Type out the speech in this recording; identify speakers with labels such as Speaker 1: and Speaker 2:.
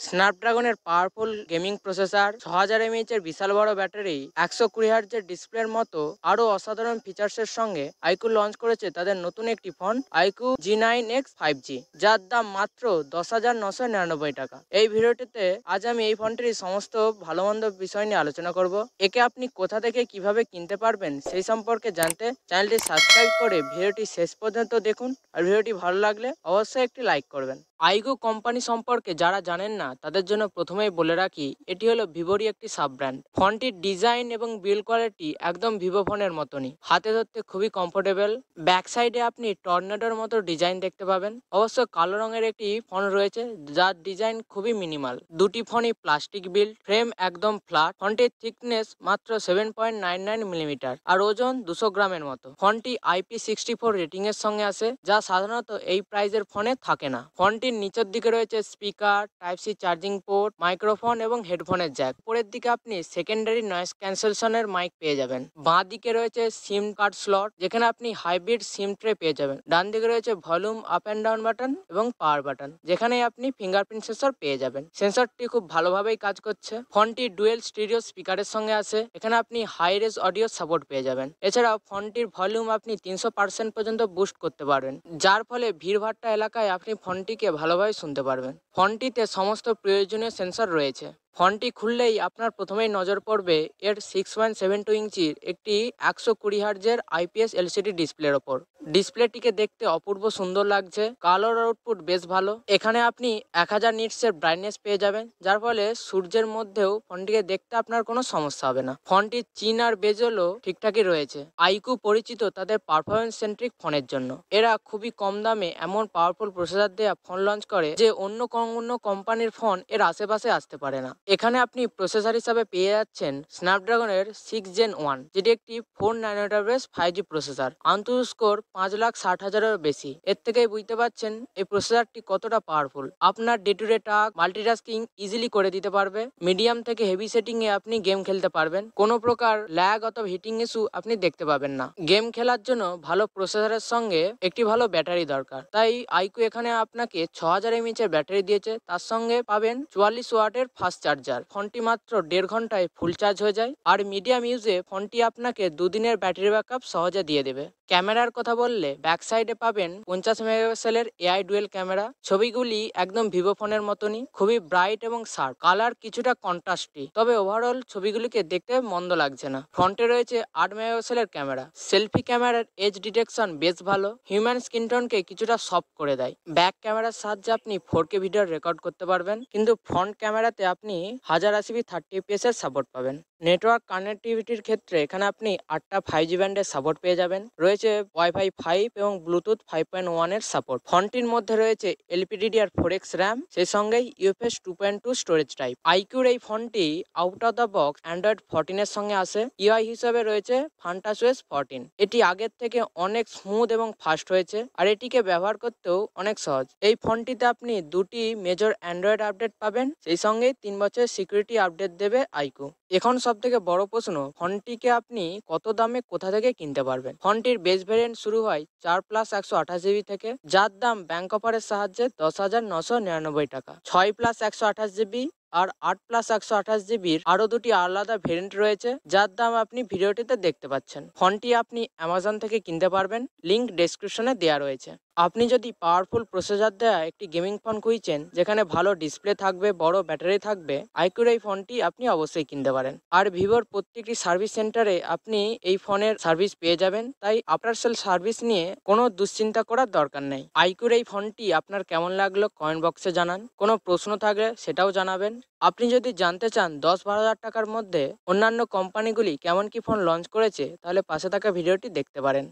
Speaker 1: স্ন্যাপড্রাগনের powerful gaming processor, 6000 mAh এর বিশাল বড় battery, 120 হার্টজের ডিসপ্লের মতো আরও অসাধারণ ফিচার্সের সঙ্গে আইকু লঞ্চ করেছে তাদের নতুন একটি ফোন আইকু G9X 5G, যার দাম মাত্র 10,999 টাকা। এই ভিডিওটিতে আজ আমি এই ফোনটির সমস্ত ভালো মন্দ বিষয় নিয়ে আলোচনা করব। একে আপনি কোথা থেকে কিভাবে কিনতে পারবেন সেই সম্পর্কে জানতে চ্যানেলটি সাবস্ক্রাইব করে ভিডিওটি শেষ পর্যন্ত দেখুন, আর ভিডিওটি ভালো লাগলে অবশ্যই একটি লাইক করবেন। আইকু কোম্পানি সম্পর্কে যারা জানেন না তাদের জন্য প্রথমেই বলে রাখি, এটি হলো ভিভোরই একটি সাব ব্র্যান্ড। ফোনটির ডিজাইন এবং বিল্ড কোয়ালিটি একদম ভিভো ফোনের মতনই, হাতে ধরতে খুবই কমফোর্টেবল। ব্যাক সাইডে আপনি টর্নেডোর মতো ডিজাইন দেখতে পাবেন। অবশ্য কালো রঙের একটি ফোন রয়েছে যার ডিজাইন খুবই মিনিমাল। দুটি ফোনই প্লাস্টিক বিল্ড, ফ্রেম একদম ফ্ল্যাট। ফোনটির থিকনেস মাত্র 7.99 মিলিমিটার আর ওজন 200 গ্রামের মতো। ফোনটি IP64 রেটিং এর সঙ্গে আসে, যা সাধারণত এই প্রাইজের ফোনে থাকে না। ফোনটির নিচের দিকে রয়েছে speaker, type C charging port, microphone এবং হেডফোনের জ্যাক। উপরের দিকে আপনি সেকেন্ডারি নয়েজ ক্যান্সেলেশনের মাইক পেয়ে যাবেন। বাঁ দিকে রয়েছে সিম কার্ড স্লট, যেখানে আপনি হাইব্রিড সিম ট্রে পেয়ে যাবেন। ডান দিকে রয়েছে volume up and down button এবং পাওয়ার বাটন, যেখানে আপনি ফিঙ্গারপ্রিন্ট সেন্সর পেয়ে যাবেন। সেন্সরটি খুব ভালোভাবেই কাজ করছে। ফোনটি ডুয়েল স্টিরিও স্পিকারের সঙ্গে আসে, এখানে আপনি হাই রেজ অডিও সাপোর্ট পেয়ে যাবেন। এছাড়াও ফোনটির ভলিউম আপনি 300% পর্যন্ত বুস্ট করতে পারবেন, যার ফলে ভিড়ভাট্টা এলাকায় আপনি ফোনটিকে ভালোভাবে শুনতে পারবেন। ফোনটিতে সমস্ত প্রয়োজনীয় সেন্সর রয়েছে। ফোনটি খুললেই আপনার প্রথমেই নজর পড়বে এর 6.72 ইঞ্চির একটি 120 হার্জের IPS LCD ডিসপ্লের ওপর। ডিসপ্লেটিকে দেখতে অপূর্ব সুন্দর লাগছে। কালার আউটপুট বেশ ভালো। এখানে আপনি 1000 নিটসের ব্রাইটনেস পেয়ে যাবেন, যার ফলে সূর্যের মধ্যেও ফোনটিকে দেখতে আপনার কোনো সমস্যা হবে না। ফোনটির চিন আর বেজেলও ঠিকঠাকই রয়েছে। আইকু পরিচিত তাদের পারফরমেন্স সেন্ট্রিক ফোনের জন্য। এরা খুবই কম দামে এমন পাওয়ারফুল প্রসেসর দেওয়া ফোন লঞ্চ করে যে অন্য কোম্পানির ফোন এর আশেপাশে আসতে পারে না। এখানে আপনি প্রসেসর হিসাবে পেয়ে যাচ্ছেন স্ন্যাপড্রাগনের 6 Gen 1, যেটি একটি 4 ন্যানোমিটার বেস 5G প্রসেসর। আন্তঃ স্কোর 5,60,000-এরও বেশি। এর থেকেই বুঝতে পারছেন এই প্রসেসরটি কতটা পাওয়ারফুল। আপনার day to day task multitasking easily করে দিতে পারবে। মিডিয়াম থেকে হেভি সেটিং এ আপনি গেম খেলতে পারবেন। কোনো প্রকার ল্যাগ অথবা হিটিং ইস্যু আপনি দেখতে পাবেন না। গেম খেলার জন্য ভালো প্রসেসরের সঙ্গে একটি ভালো ব্যাটারি দরকার, তাই আইকু এখানে আপনাকে 6000 mAh এর ব্যাটারি দিয়েছে। তার সঙ্গে পাবেন 44 ওয়াটের ফাস্ট চার্জার। ফোনটি মাত্র 1.5 ঘন্টায় ফুল চার্জ হয়ে যায়, আর মিডিয়াম ইউজে ফোনটি আপনাকে 2 দিনের ব্যাটারি ব্যাকআপ সহজে দিয়ে দেবে। ক্যামেরার কথা বললে ব্যাক সাইডে পাবেন 50 মেগাপিক্সেলের AI ডুয়েল ক্যামেরা। ছবিগুলি একদম ভিভো ফোনের মতনই, খুবই ব্রাইট এবং শার্প। কালার কিছুটা কন্ট্রাস্টি, তবে ওভারঅল ছবিগুলিকে দেখতে মন্দ লাগছে না। ফ্রন্টে রয়েছে 8 মেগাপিক্সেলের ক্যামেরা। সেলফি ক্যামেরার এজ ডিটেকশন বেশ ভালো, হিউম্যান স্কিন টোনকে কিছুটা সফট করে দেয়। ব্যাক ক্যামেরার সাহায্যে আপনি 4K ভিডিও রেকর্ড করতে পারবেন, কিন্তু ফ্রন্ট ক্যামেরাতে আপনি 1080p 30fps এর সাপোর্ট পাবেন। নেটওয়ার্ক কানেক্টিভিটির ক্ষেত্রে এখানে আপনি 8টা 5G ব্যান্ডের সাপোর্ট পেয়ে যাবেন। রয়েছে ওয়াইফাই 5 এবং ব্লুটুথ 5.1 এর সাপোর্ট। ফোনটির মধ্যে রয়েছে LPDDR4X র্যাম, সেই সঙ্গেই UFS 2.2 স্টোরেজ টাইপ। আইকিউর এই ফোনটি out of the box Android 14 এর সঙ্গে আসে। UI হিসেবে রয়েছে FunTouchOS 14। এটি আগের থেকে অনেক স্মুথ এবং ফাস্ট হয়েছে, আর এটিকে ব্যবহার করতেও অনেক সহজ। এই ফোনটিতে আপনি 2টি মেজর অ্যান্ড্রয়েড আপডেট পাবেন, সেই সঙ্গে 3 বছরের সিকিউরিটি আপডেট দেবে আইকু। এখন সব থেকে বড় প্রশ্ন, ফোনটিকে আপনি কত দামে কোথা থেকে কিনতে পারবেন। ফোনটির বেস ভ্যারিয়েন্ট শুরু হয় 4+128GB থেকে, যার দাম ব্যাংক অফারের সাহায্যে 10,999 টাকা। 6+128GB আর 8+128GBর আরো দুটি আলাদা ভেরিয়েন্ট রয়েছে, যার দাম আপনি ভিডিওটিতে দেখতে পাচ্ছেন। ফোনটি আপনি অ্যামাজন থেকে কিনতে পারবেন, লিংক ডেসক্রিপশনে দেওয়া রয়েছে। আপনি যদি পাওয়ারফুল প্রসেসর দেওয়া একটি গেমিং ফোন খুঁজছেন, যেখানে ভালো ডিসপ্লে থাকবে, বড় ব্যাটারি থাকবে, আইকুর এই ফোনটি আপনি অবশ্যই কিনতে পারেন। আর ভিভোর প্রত্যেকটি সার্ভিস সেন্টারে আপনি এই ফোনের সার্ভিস পেয়ে যাবেন, তাই আফটার সেল সার্ভিস নিয়ে কোনো দুশ্চিন্তা করার দরকার নেই। আইকুর এই ফোনটি আপনার কেমন লাগলো কমেন্ট বক্সে জানান। কোনো প্রশ্ন থাকলে সেটাও জানাবেন। আপনি যদি জানতে চান 10-12 হাজার টাকার মধ্যে অন্যান্য কোম্পানিগুলি কেমন কি ফোন লঞ্চ করেছে, তাহলে পাশে থাকা ভিডিওটি দেখতে পারেন।